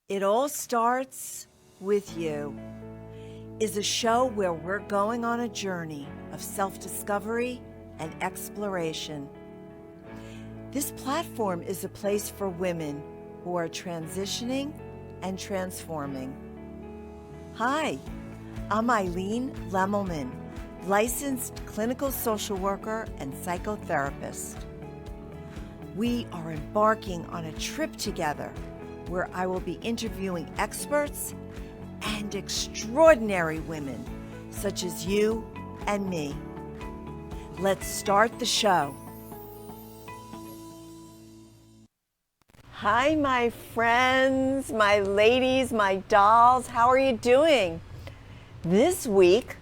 It All Starts With You is a show where we're going on a journey of self-discovery and exploration. This platform is a place for women who are transitioning and transforming. Hi, I'm Eileen Lemelman, licensed clinical social worker and psychotherapist. We are embarking on a trip together where I will be interviewing experts and extraordinary women such as you and me. Let's start the show. Hi, my friends, my ladies, my dolls. How are you doing? This week,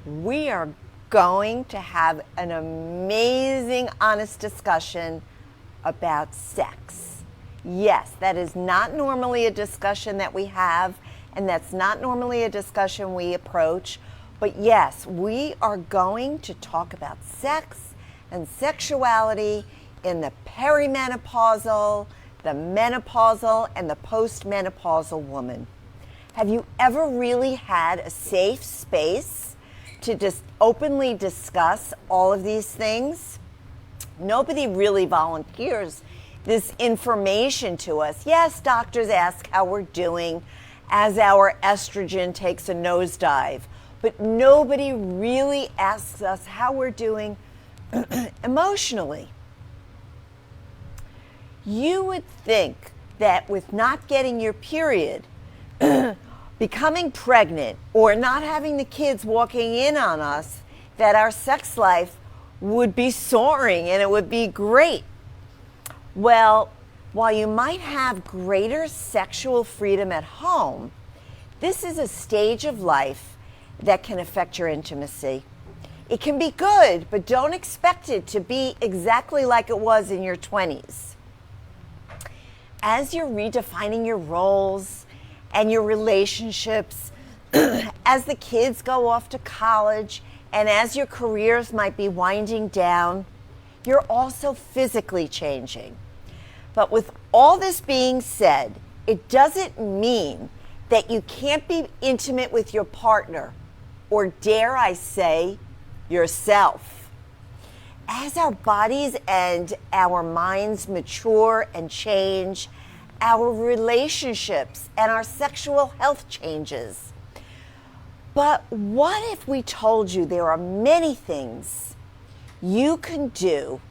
we are going to have an amazing, honest discussion about sex. Yes, that is not normally a discussion that we have, and that's not normally a discussion we approach. But yes, we are going to talk about sex and sexuality in the perimenopausal, the menopausal, and the postmenopausal woman. Have you ever really had a safe space to just openly discuss all of these things? Nobody really volunteers this information to us. Yes, doctors ask how we're doing as our estrogen takes a nosedive, but nobody really asks us how we're doing emotionally. You would think that with not getting your period, becoming pregnant, or not having the kids walking in on us, that our sex life would be soaring and it would be great. Well, while you might have greater sexual freedom at home, this is a stage of life that can affect your intimacy. It can be good, but don't expect it to be exactly like it was in your 20s. As you're redefining your roles and your relationships, as the kids go off to college, and as your careers might be winding down, you're also physically changing. But with all this being said, it doesn't mean that you can't be intimate with your partner, or dare I say, yourself. As our bodies and our minds mature and change, our relationships and our sexual health changes. But what if we told you there are many things you can do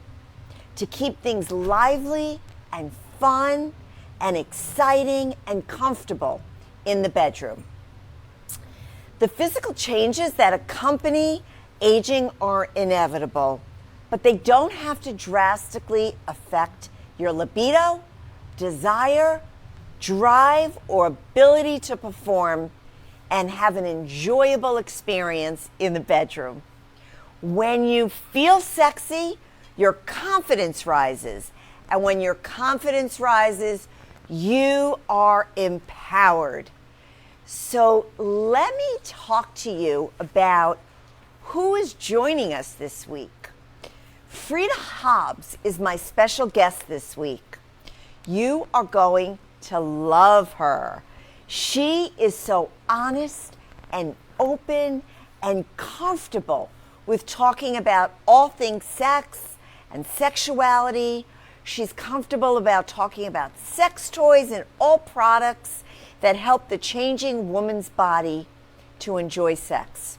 to keep things lively and fun and exciting and comfortable in the bedroom? The physical changes that accompany aging are inevitable, but they don't have to drastically affect your libido, desire, drive, or ability to perform and have an enjoyable experience in the bedroom. When you feel sexy, your confidence rises. And when your confidence rises, you are empowered. So let me talk to you about who is joining us this week. Frida Hobbs is my special guest this week. You are going to love her. She is so honest and open and comfortable with talking about all things sex and sexuality. She's comfortable about talking about sex toys and all products that help the changing woman's body to enjoy sex.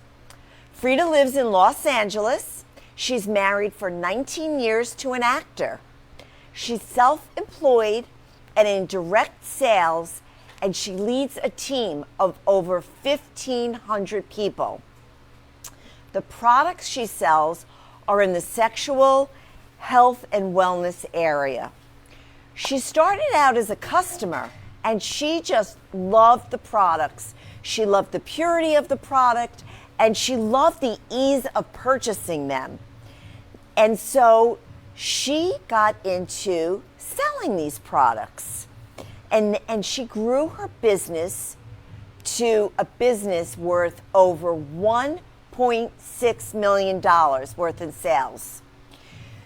Frida lives in Los Angeles. She's married for 19 years to an actor. She's self-employed and in direct sales, and she leads a team of over 1,500 people. The products she sells are in the sexual health and wellness area. She started out as a customer and she just loved the products. She loved the purity of the product and she loved the ease of purchasing them. And so she got into selling these products and she grew her business to a business worth over $1.6 million worth in sales.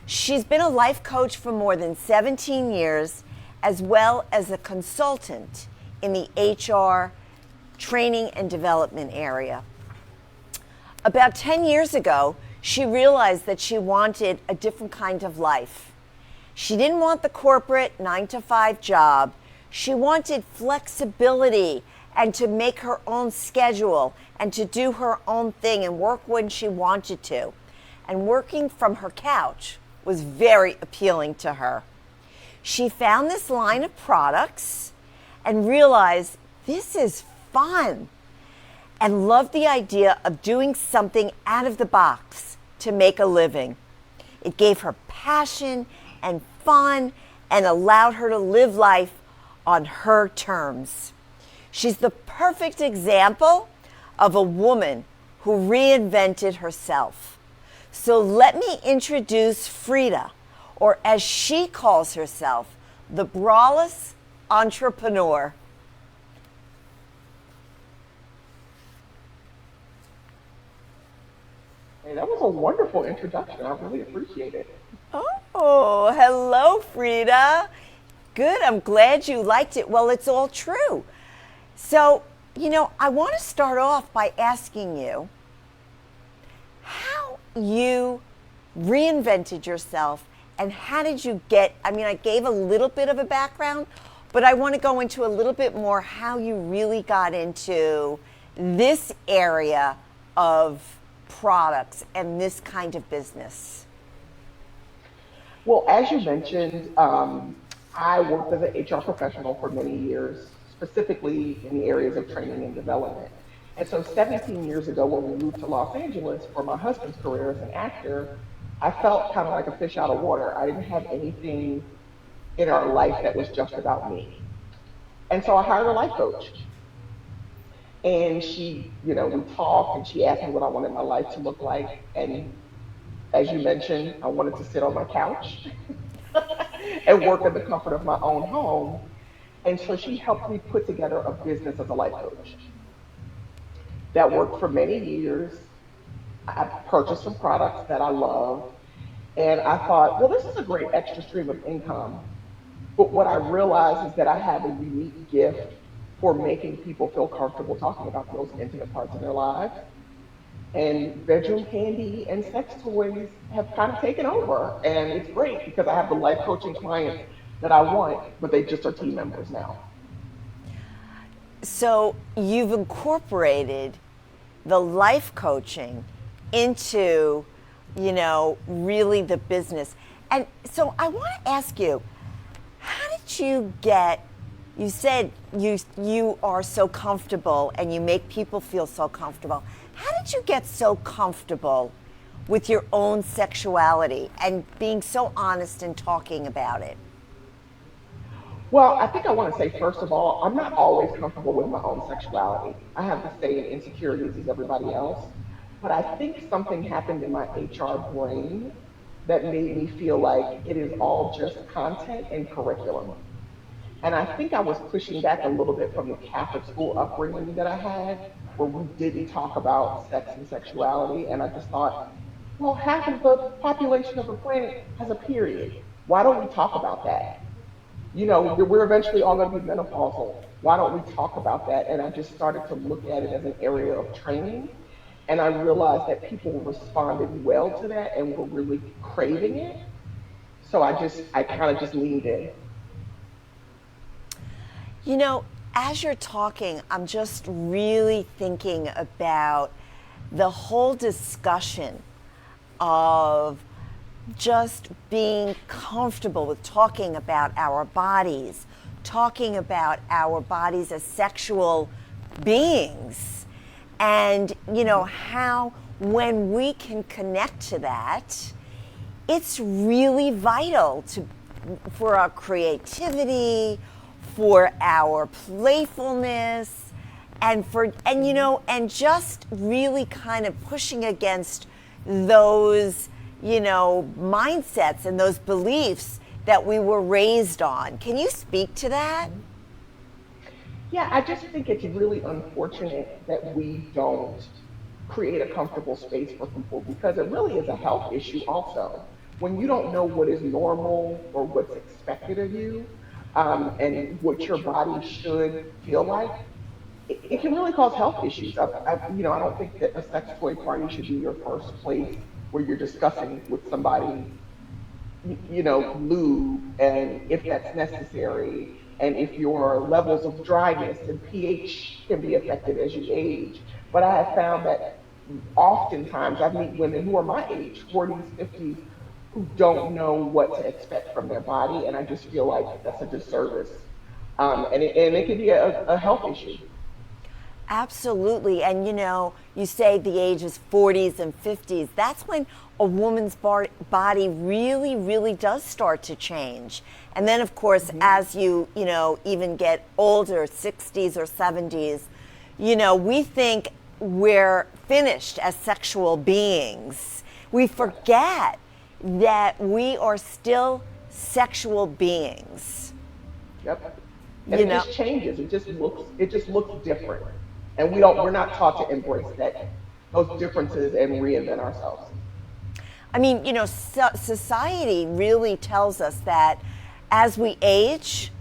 She's been a life coach for more than 17 years, as well as a consultant in the HR training and development area. About 10 years ago, she realized that she wanted a different kind of life. She didn't want the corporate 9-to-5 job. She wanted flexibility and to make her own schedule and to do her own thing and work when she wanted to. And working from her couch was very appealing to her. She found this line of products and realized this is fun and loved the idea of doing something out of the box to make a living. It gave her passion and fun and allowed her to live life on her terms. She's the perfect example of a woman who reinvented herself. So let me introduce Frida, or as she calls herself, the braless entrepreneur. Hey, that was a wonderful introduction. I really appreciate it. Oh, hello, Frida. Good, I'm glad you liked it. Well, it's all true. So, I want to start off by asking you how you reinvented yourself and how did you get, I gave a little bit of a background, but I want to go into a little bit more how you really got into this area of products and this kind of business. Well, as you mentioned, I worked as an HR professional for many years, specifically in the areas of training and development. And so 17 years ago, when we moved to Los Angeles for my husband's career as an actor, I felt kind of like a fish out of water. I didn't have anything in our life that was just about me. And so I hired a life coach. And she, we talked and she asked me what I wanted my life to look like. And as you mentioned, I wanted to sit on my couch and work in the comfort of my own home. And so she helped me put together a business as a life coach. That worked for many years. I purchased some products that I love. And I thought, well, this is a great extra stream of income. But what I realized is that I have a unique gift for making people feel comfortable talking about the most intimate parts of their lives. And bedroom candy and sex toys have kind of taken over. And it's great because I have the life coaching clients that I want, but they just are team members now. So you've incorporated the life coaching into, really the business. And so I want to ask you, how did you get, you said you are so comfortable and you make people feel so comfortable. How did you get so comfortable with your own sexuality and being so honest and talking about it? Well, I think I want to say, first of all, I'm not always comfortable with my own sexuality. I have the same insecurities as everybody else. But I think something happened in my HR brain that made me feel like it is all just content and curriculum. And I think I was pushing back a little bit from the Catholic school upbringing that I had, where we didn't talk about sex and sexuality. And I just thought, well, half of the population of the planet has a period. Why don't we talk about that? We're eventually all going to be menopausal. Why don't we talk about that? And I just started to look at it as an area of training. And I realized that people responded well to that and were really craving it. So I kind of just leaned in. As you're talking, I'm just really thinking about the whole discussion of just being comfortable with talking about our bodies, talking about our bodies as sexual beings, and how when we can connect to that, it's really vital for our creativity, for our playfulness, and just really kind of pushing against those mindsets and those beliefs that we were raised on. Can you speak to that? Yeah, I just think it's really unfortunate that we don't create a comfortable space for people because it really is a health issue also. When you don't know what is normal or what's expected of you, and what your body should feel like, it can really cause health issues. I don't think that a sex toy party should be your first place where you're discussing with somebody, lube, and if that's necessary, and if your levels of dryness and pH can be affected as you age. But I have found that oftentimes I meet women who are my age, 40s, 50s, who don't know what to expect from their body, and I just feel like that's a disservice. And it can be a health issue. Absolutely. And you say the age is 40s and 50s. That's when a woman's body really, really does start to change. And then, of course, as you even get older, 60s or 70s, we think we're finished as sexual beings. We forget that we are still sexual beings. Yep. And it just changes. It just looks different. And we're not taught to embrace those differences and reinvent ourselves. I mean, society really tells us that as we age,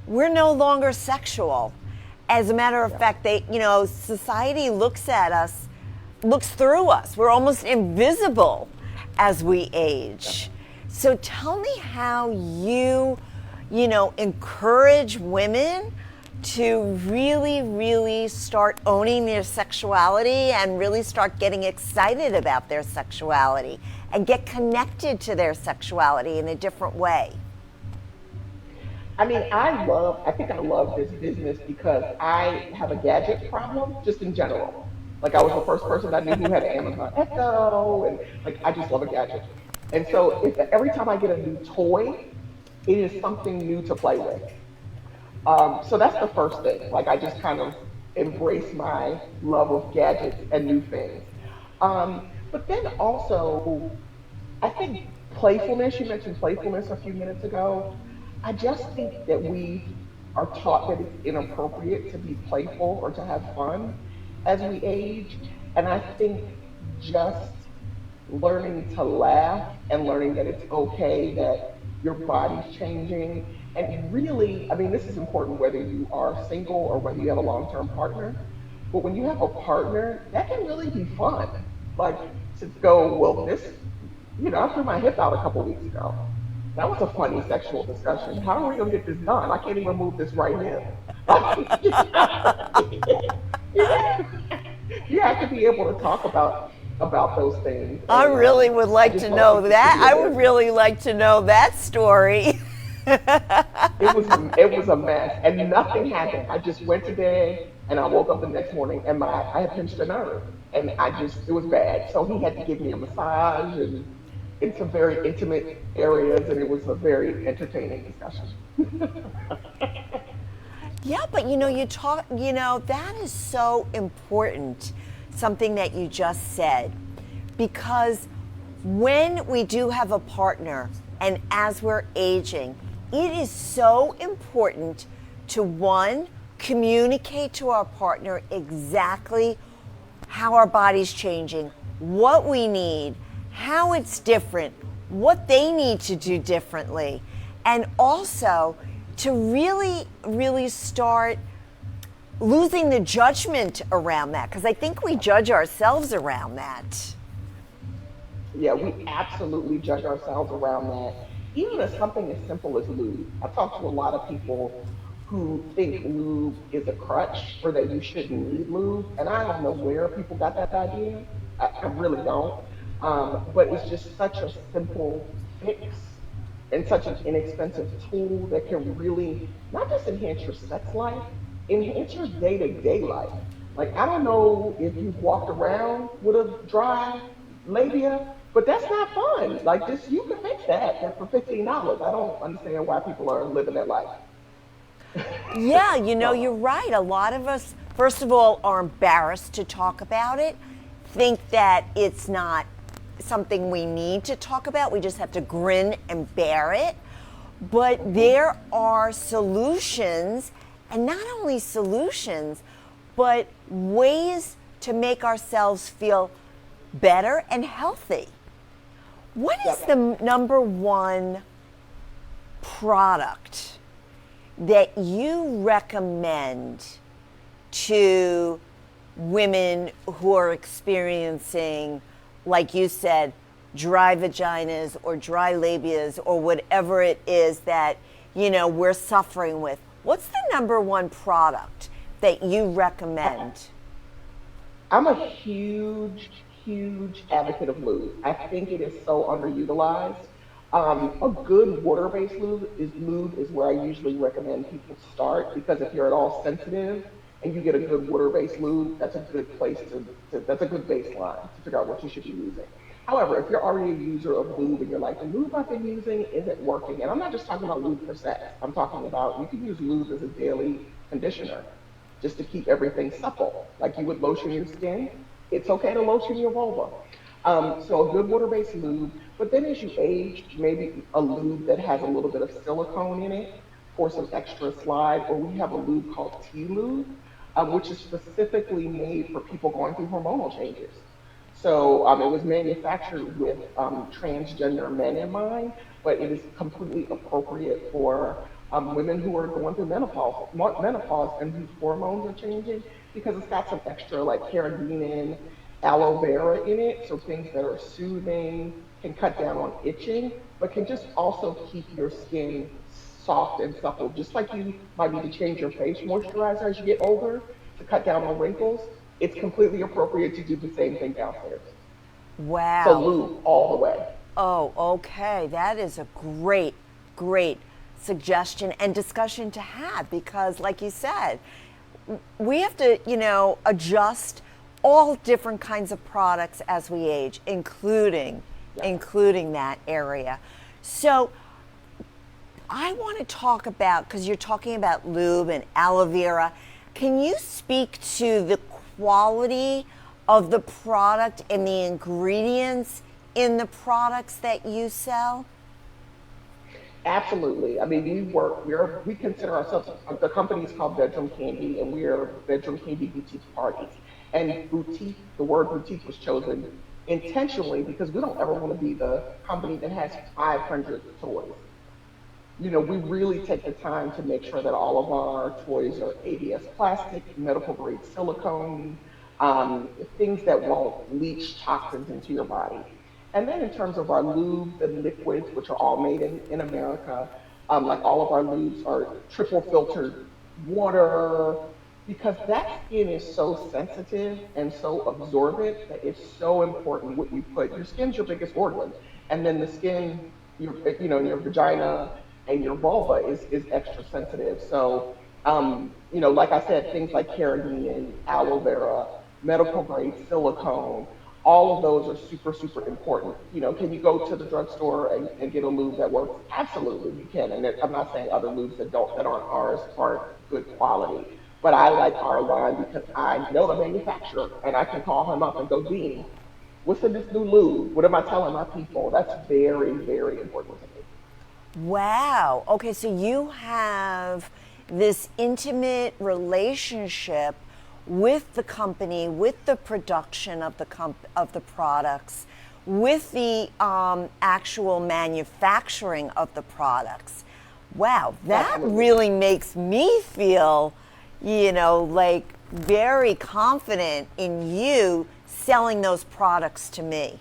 we're no longer sexual. As a matter of fact, society looks at us, looks through us. We're almost invisible as we age. So tell me how you encourage women to really, really start owning their sexuality and really start getting excited about their sexuality and get connected to their sexuality in a different way. I mean, I think I love this business because I have a gadget problem just in general. Like I was the first person I knew who had an Amazon Echo, and like I just love a gadget. And so every time I get a new toy, it is something new to play with. So that's the first thing. Like I just kind of embrace my love of gadgets and new things. But then also, I think playfulness. You mentioned playfulness a few minutes ago. I just think that we are taught that it's inappropriate to be playful or to have fun as we age. And I think just learning to laugh and learning that it's okay that your body's changing. And really, I mean, this is important whether you are single or whether you have a long term partner. But when you have a partner, that can really be fun. Like to go, well, I threw my hip out a couple weeks ago. That was a funny sexual discussion. How are we going to get this done? I can't even move this right hip. you have you have to be able to talk about those things. I And really would I like just to want know people to that. be I able would to. really like to know that story. It was a mess, and nothing happened. I just went to bed, and I woke up the next morning, and I had pinched a nerve, and it was bad. So he had to give me a massage, and in some very intimate areas, and it was a very entertaining discussion. Yeah, but that is so important, something that you just said, because when we do have a partner and as we're aging, it is so important to one, communicate to our partner exactly how our body's changing, what we need, how it's different, what they need to do differently, and also to really, really start losing the judgment around that, because I think we judge ourselves around that. Yeah, we absolutely judge ourselves around that. Even as something as simple as lube. I talk to a lot of people who think lube is a crutch or that you shouldn't need lube. And I don't know where people got that idea. I really don't. But it's just such a simple fix and such an inexpensive tool that can really not just enhance your sex life, enhance your day to day life. Like, I don't know if you've walked around with a dry labia, but that's not fun. Like, just you can fix that for $15. I don't understand why people are living that life. Yeah, So, you're right. A lot of us, first of all, are embarrassed to talk about it, think that it's not something we need to talk about. We just have to grin and bear it. But there are solutions, and not only solutions, but ways to make ourselves feel better and healthy. What is yep. the number one product that you recommend to women who are experiencing, like you said, dry vaginas or dry labias or whatever it is that, we're suffering with? What's the number one product that you recommend? I'm a huge advocate of lube. I think it is so underutilized. A good water-based lube is where I usually recommend people start, because if you're at all sensitive and you get a good water-based lube, that's a good place that's a good baseline to figure out what you should be using. However, if you're already a user of lube and you're like, the lube I've been using isn't working, and I'm not just talking about lube for sex, I'm talking about you can use lube as a daily conditioner just to keep everything supple, like you would lotion your skin. It's okay to lotion your vulva. So a good water-based lube, but then as you age, maybe a lube that has a little bit of silicone in it for some extra slide, or we have a lube called T lube, which is specifically made for people going through hormonal changes. So it was manufactured with transgender men in mind, but it is completely appropriate for women who are going through menopause and whose hormones are changing, because it's got some extra like carrageenan, aloe vera in it, so things that are soothing, can cut down on itching, but can just also keep your skin soft and supple. Just like you might need to change your face moisturizer as you get older to cut down on wrinkles, it's completely appropriate to do the same thing downstairs. So Wow. lube all the way. Oh, okay. That is a great suggestion and discussion to have, because, like you said, we have to, adjust all different kinds of products as we age, including Yeah. including that area. So I want to talk about, because you're talking about lube and aloe vera, can you speak to the quality of the product and the ingredients in the products that you sell? Absolutely. I mean, we consider ourselves, the company is called Bedroom Candy, and we are Bedroom Candy Boutique Parties. And boutique, the word boutique was chosen intentionally because we don't ever want to be the company that has 500 toys. We really take the time to make sure that all of our toys are ABS plastic, medical grade silicone, things that won't leach toxins into your body. And then in terms of our lubes and liquids, which are all made in America, like all of our lubes are triple filtered water, because that skin is so sensitive and so absorbent that it's so important what you put. Your skin's your biggest organ, and then the skin, your vagina and your vulva is extra sensitive. So, like I said, things like carrageenan, aloe vera, medical grade silicone, all of those are super important. Can you go to the drugstore and get a lube that works? Absolutely, you can. And I'm not saying other lubes that aren't ours aren't good quality, but I like our line because I know the manufacturer and I can call him up and go, Dean, what's in this new lube? What am I telling my people? That's very important to me. Wow. Okay, so you have this intimate relationship with the company, with the production of the products, with the actual manufacturing of the products. Wow, that Absolutely. really makes me feel, like very confident in you selling those products to me.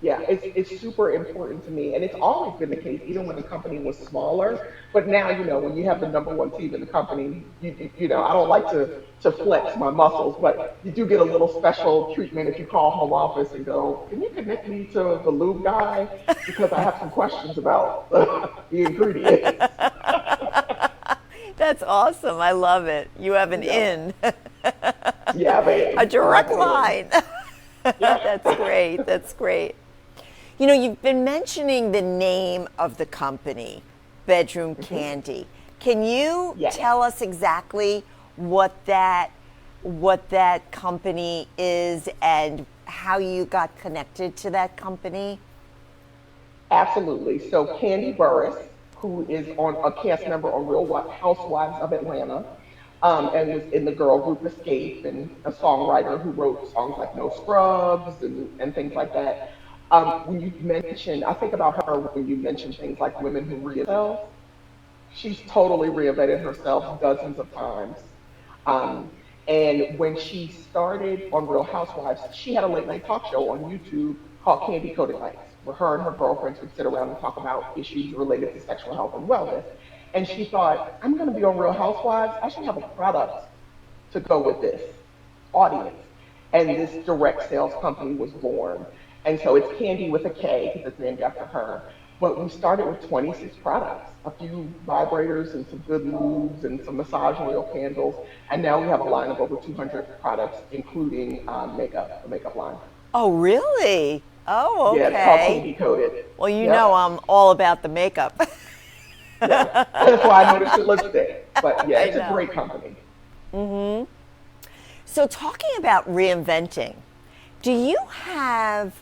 Yeah, it's super important to me, and it's always been the case, even when the company was smaller. But now, when you have the number one team in the company, I don't like to flex my muscles, but you do get a little special treatment if you call home office and go, "Can you connect me to the lube guy because I have some questions about the ingredients." That's awesome. I love it. You have an Yeah, in, yeah, a man, I direct can. line. Yep. That's great. That's great. You've been mentioning the name of the company, Bedroom Hmm. Candy. Can you Yes. tell us exactly what that company is and how you got connected to that company? Absolutely. So Candy Burris, who is on a cast member on Housewives of Atlanta, and was in the girl group Escape, and a songwriter who wrote songs like No Scrubs and things like that. When you mention, I think about her when you mention things like women who read themselves. She's totally reinvented herself dozens of times. Um, and when she started on Real Housewives, she had a late night talk show on YouTube called Candy Coated Nights, where her and her girlfriends would sit around and talk about issues related to sexual health and wellness. And she thought, I'm going to be on Real Housewives. I should have a product to go with this audience. And this direct sales company was born. And so it's Candy with a K because it's named after her. But we started with 26 products, a few vibrators and some good lubes and some massage oil candles. And now we have a line of over 200 products, including makeup, the makeup line. Oh, really? Oh, okay. Yeah, it's called Candy Coated. Well, you Yep. know I'm all about the makeup. Yeah, that's why I noticed the lipstick. But yeah, it's a know. great company. So talking about reinventing, do you have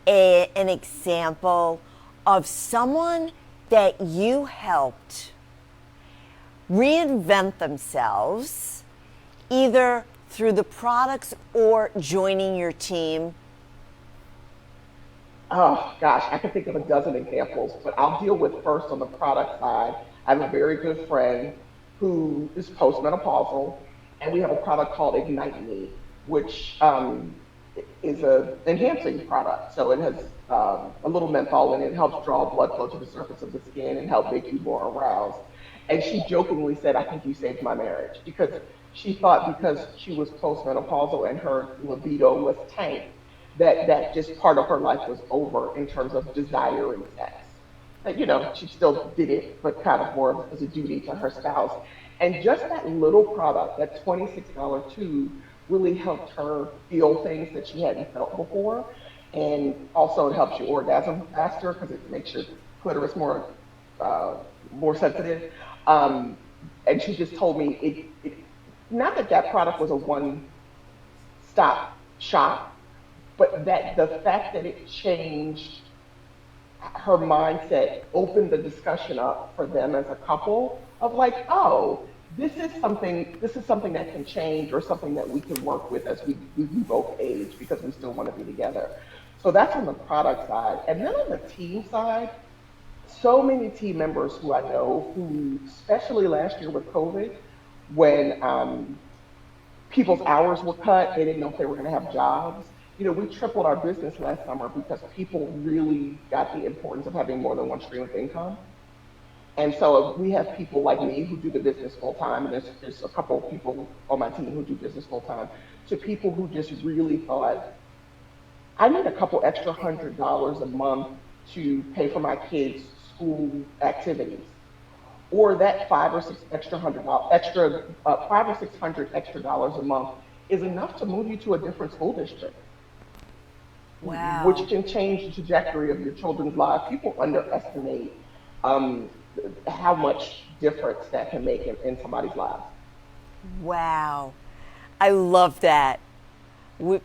an example of someone that you helped reinvent themselves, either through the products or joining your team? Oh gosh, I can think of a dozen examples, but I'll deal with first on the product side. I have a very good friend who is postmenopausal, and we have a product called Ignite Me, which is a enhancing product. So it has a little menthol in it. It helps draw blood flow to the surface of the skin and help make you more aroused. And she jokingly said, I think you saved my marriage, because she thought because she was postmenopausal and her libido was tanked, that just part of her life was over in terms of desiring sex. And, you know, she still did it, but kind of more as a duty to her spouse. And just that little product, that $26 tube, really helped her feel things that she hadn't felt before. And also it helps you orgasm faster because it makes your clitoris more sensitive. And she just told me not that product was a one-stop shop, but that the fact that it changed her mindset opened the discussion up for them as a couple of like, oh, this is something that can change or something that we can work with as we both age because we still want to be together. So that's on the product side. And then on the team side, so many team members who I know who, especially last year with COVID, when people's hours were cut, they didn't know if they were going to have jobs. You know, we tripled our business last summer because people really got the importance of having more than one stream of income. And so we have people like me who do the business full time, and there's a couple of people on my team who do business full time, to people who just really thought, I need a couple extra $100 a month to pay for my kids' school activities, or that $500 extra dollars a month is enough to move you to a different school district, Wow. which can change the trajectory of your children's lives. People underestimate how much difference that can make in somebody's life. Wow. I love that.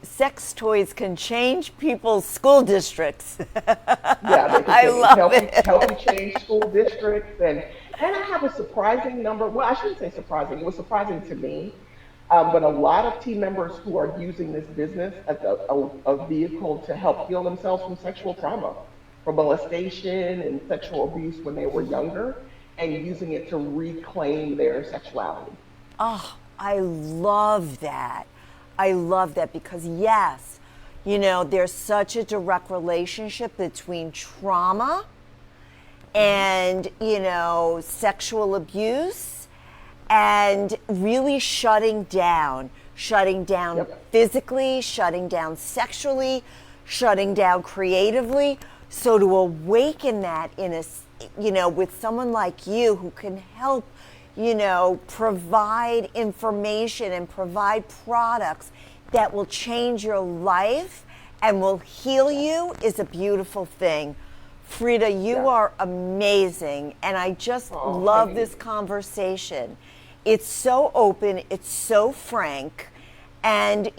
Sex toys can change people's school districts. Yeah, they I can love help it. help you change school districts, and I have a surprising number. Well, I shouldn't say surprising. It was surprising to me, but a lot of team members who are using this business as a vehicle to help heal themselves from sexual trauma, from molestation and sexual abuse when they were younger, and using it to reclaim their sexuality. Oh, I love that. I love that because, yes, you know, there's such a direct relationship between trauma and, you know, sexual abuse and really shutting down Yep. physically, shutting down sexually, shutting down creatively. So to awaken that you know, with someone like you who can help, you know, provide information and provide products that will change your life and will heal you is a beautiful thing. Frida, you Yeah. are amazing, and I just Oh, love thank this you. conversation. It's so open, it's so frank, and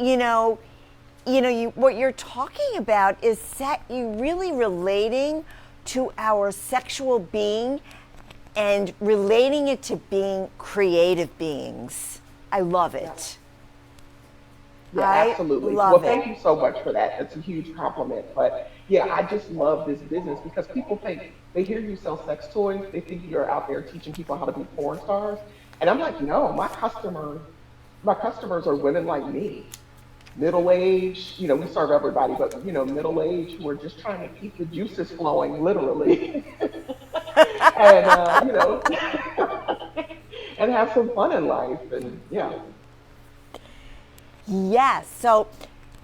what you're talking about is you really relating to our sexual being and relating it to being creative beings. I love it. Yeah, I absolutely. love Well, it. thank you so much for that. It's a huge compliment. But yeah, I just love this business because people think they hear you sell sex toys, they think you're out there teaching people how to be porn stars. And I'm like, no, my customers are women like me, middle age, we serve everybody, but middle age who are just trying to keep the juices flowing, literally, and and have some fun in life, and yeah. Yes. So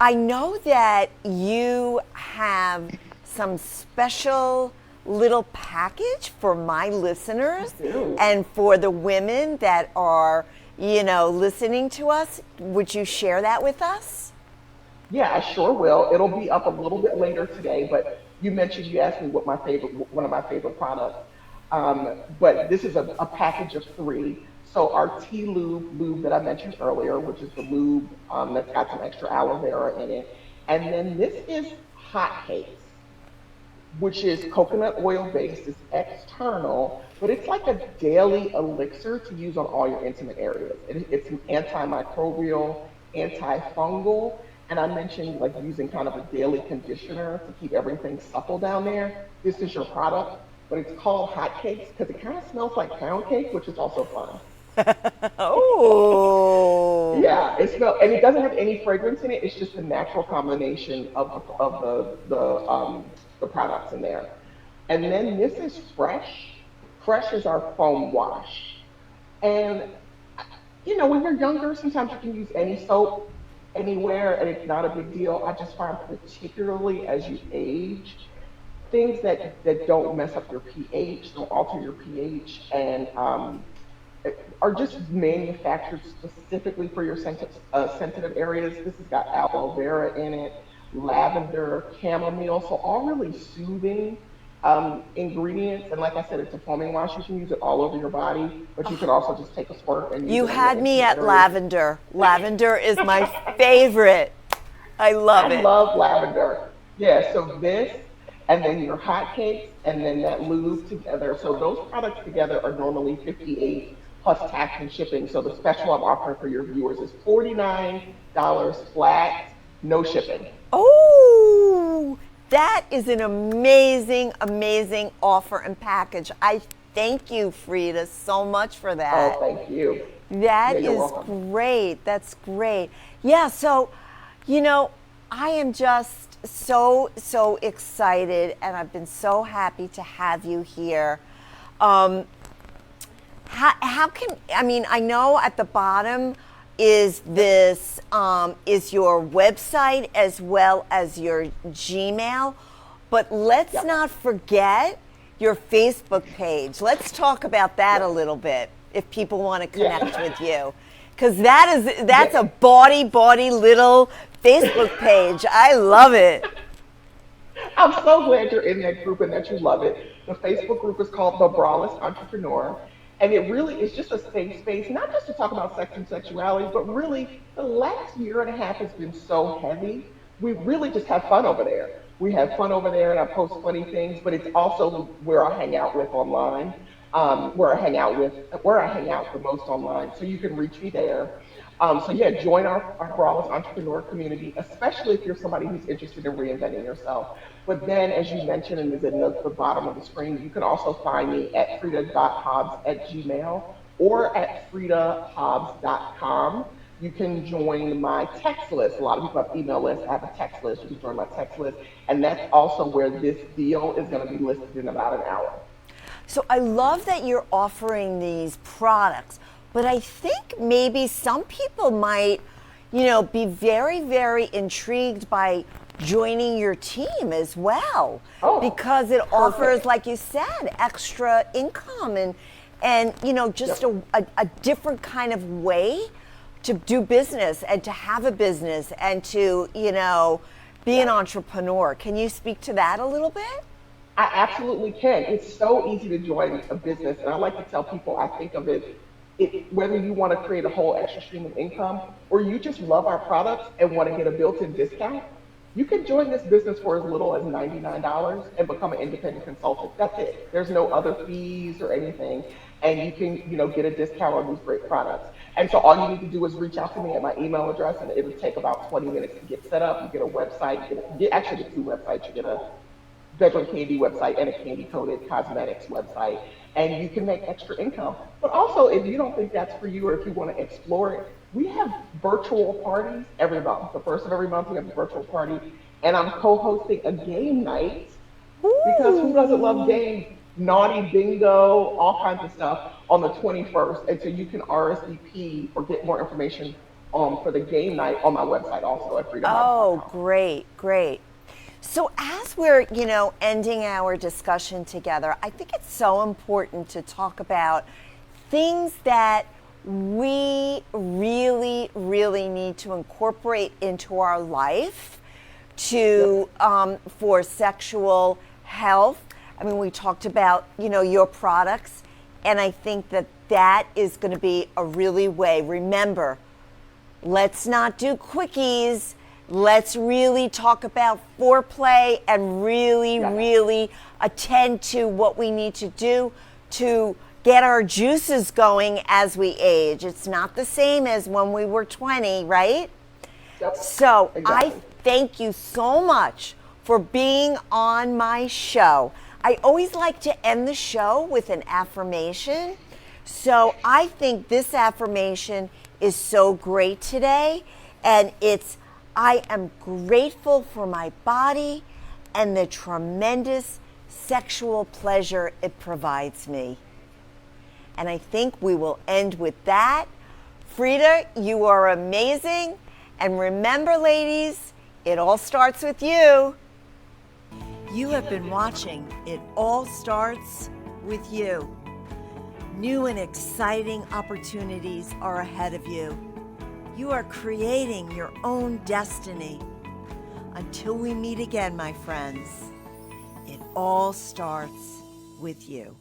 I know that you have some special little package for my I listeners do. and for the women that are, listening to us. Would you share that with us? Yeah, I sure will. It'll be up a little bit later today, but you asked me what one of my favorite products. But this is a package of three. So our tea lube that I mentioned earlier, which is the lube that's got some extra aloe vera in it. And then this is hot cakes, which is coconut oil based. It's external, but it's like a daily elixir to use on all your intimate areas. It's antimicrobial, antifungal, and I mentioned like using kind of a daily conditioner to keep everything supple down there. This is your product, but it's called hot cakes because it kind of smells like pound cake, which is also fun. Oh. Yeah, it smells, and it doesn't have any fragrance in it. It's just a natural combination of the products in there. And then this is fresh. Fresh is our foam wash. And when you're younger, sometimes you can use any soap anywhere, and it's not a big deal. I just find particularly as you age, things that don't mess up your pH, don't alter your pH, and are just manufactured specifically for your sensitive areas. This has got aloe vera in it, lavender, chamomile, so all really soothing ingredients. And like I said, it's a foaming wash. You can use it all over your body, but you can also just take a squirt and use You it on your had me intimate at areas. lavender. Lavender is my favorite. I love I it. love lavender. Yeah, so this and then your hot cakes and then that lube together. So those products together are normally 58 plus tax and shipping. So the special I'm offering for your viewers is $49 flat, no shipping. Oh, that is an amazing, amazing offer and package. I thank you, Frida, so much for Oh, that. thank you. Yeah, That you're is welcome. great. That's great. Yeah, so, you know, I am just so excited, and I've been so happy to have you here. Um, how can, I mean, I know at the bottom is this, is your website as well as your Gmail, but let's Yep. not forget your Facebook page. Let's talk about that a Yep. little bit if people want to connect Yeah. with you. Because that's a Yeah. bawdy little Facebook page. I love it. I'm so glad you're in that group and that you love it. The Facebook group is called The Brawless Entrepreneur. And it really is just a safe space, not just to talk about sex and sexuality, but really the last year and a half has been so heavy. We really just have fun over there. We have fun over there and I post funny things, but it's also where I hang out with online, where I hang out the most online. So you can reach me there. So yeah, join our Brawlers Entrepreneur community, especially if you're somebody who's interested in reinventing yourself. But then, as you mentioned, and is in the bottom of the screen, you can also find me at frida.hobbs@gmail or at fridahobbs.com. You can join my text list. A lot of people have email lists. I have a text list. You can join my text list. And that's also where this deal is going to be listed in about an hour. So I love that you're offering these products, but I think maybe some people might, be very intrigued by joining your team as well, Oh, because it offers, perfect. like you said, extra income and just Yep. a different kind of way to do business and to have a business and to, be an Yeah. entrepreneur. Can you speak to that a little bit? I absolutely can. It's so easy to join a business, and I like to tell people I think of whether you want to create a whole extra stream of income or you just love our products and want to get a built-in discount. You can join this business for as little as $99 and become an independent consultant. That's it. There's no other fees or anything. and you can, get a discount on these great products. And so all you need to do is reach out to me at my email address, and it'll take about 20 minutes to get set up. You get a website, actually get two websites. You get a bedroom candy website and a candy coated cosmetics website, and you can make extra income. But also, if you don't think that's for you, or if you want to explore it, we have virtual parties every month. The first of every month we have a virtual party, and I'm co-hosting a game night, because who doesn't love Ooh. games? Naughty bingo, all kinds of stuff on the 21st. And so you can RSVP or get more information for the game night on my website also at Oh, freedomhouse.com. great, great. So as we're, ending our discussion together, I think it's so important to talk about things that we really, really need to incorporate into our life to Yep. for sexual health. I mean, we talked about, your products, and I think that that is going to be a really way. Remember, let's not do quickies. Let's really talk about foreplay and really, Yes. really attend to what we need to do to get our juices going as we age. It's not the same as when we were 20, right? Yep. So I Exactly. thank you so much for being on my show. I always like to end the show with an affirmation. So I think this affirmation is so great today. And it's, I am grateful for my body and the tremendous sexual pleasure it provides me. And I think we will end with that. Frida, you are amazing. And remember, ladies, it all starts with you. You have been watching It All Starts With You. New and exciting opportunities are ahead of you. You are creating your own destiny. Until we meet again, my friends, it all starts with you.